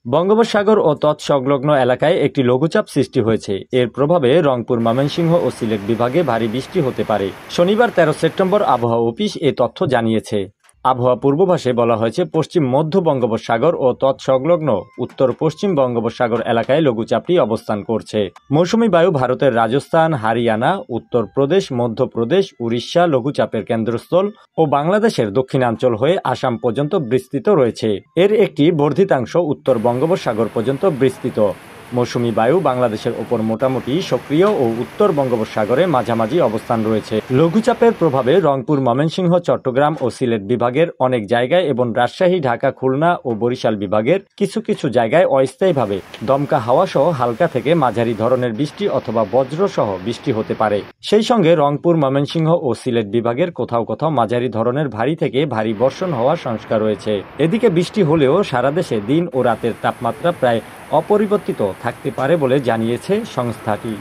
বঙ্গোপসাগর ও তৎসংলগ্ন এলাকায় একটি লঘুচাপ সৃষ্টি হয়েছে। এর প্রভাবে রংপুর, ময়মনসিংহ ও সিলেট বিভাগে ভারী বৃষ্টি হতে পারে। শনিবার 13 সেপ্টেম্বর আবহাওয়া অফিস এ তথ্য জানিয়েছে। আবহাওয়া পূর্বাভাসে বলা হয়েছে, পশ্চিম মধ্য বঙ্গোপসাগর ও তৎসংলগ্ন উত্তর পশ্চিম বঙ্গোপসাগর এলাকায় লঘুচাপটি অবস্থান করছে। মৌসুমী বায়ু ভারতের রাজস্থান, হারিয়ানা, উত্তরপ্রদেশ, মধ্যপ্রদেশ, উড়িষ্যা লঘুচাপের কেন্দ্রস্থল ও বাংলাদেশের দক্ষিণাঞ্চল হয়ে আসাম পর্যন্ত বিস্তৃত রয়েছে। এর একটি বর্ধিতাংশ উত্তর বঙ্গোপসাগর পর্যন্ত বিস্তৃত। মৌসুমী বায়ু বাংলাদেশের ওপর মোটামুটি সক্রিয় ও উত্তর বঙ্গোপসাগরে মাঝামাঝি অবস্থান রয়েছে। লঘুচাপের প্রভাবে রংপুর, ময়মনসিংহ, চট্টগ্রাম ও সিলেট বিভাগের অনেক জায়গায় এবং রাজশাহী, ঢাকা, খুলনা ও বরিশাল বিভাগের কিছু কিছু জায়গায় অস্থায়ীভাবে দমকা হাওয়া সহ হালকা থেকে মাঝারি ধরনের বৃষ্টি অথবা বজ্র সহ বৃষ্টি হতে পারে। সেই সঙ্গে রংপুর, ময়মনসিংহ ও সিলেট বিভাগের কোথাও কোথাও মাঝারি ধরনের ভারী থেকে ভারী বর্ষণ হওয়ার সংস্কার রয়েছে। এদিকে বৃষ্টি হলেও সারা দেশে দিন ও রাতের তাপমাত্রা প্রায় অপরিবর্তিত থাকতে পারে বলে জানিয়েছে সংস্থাটি।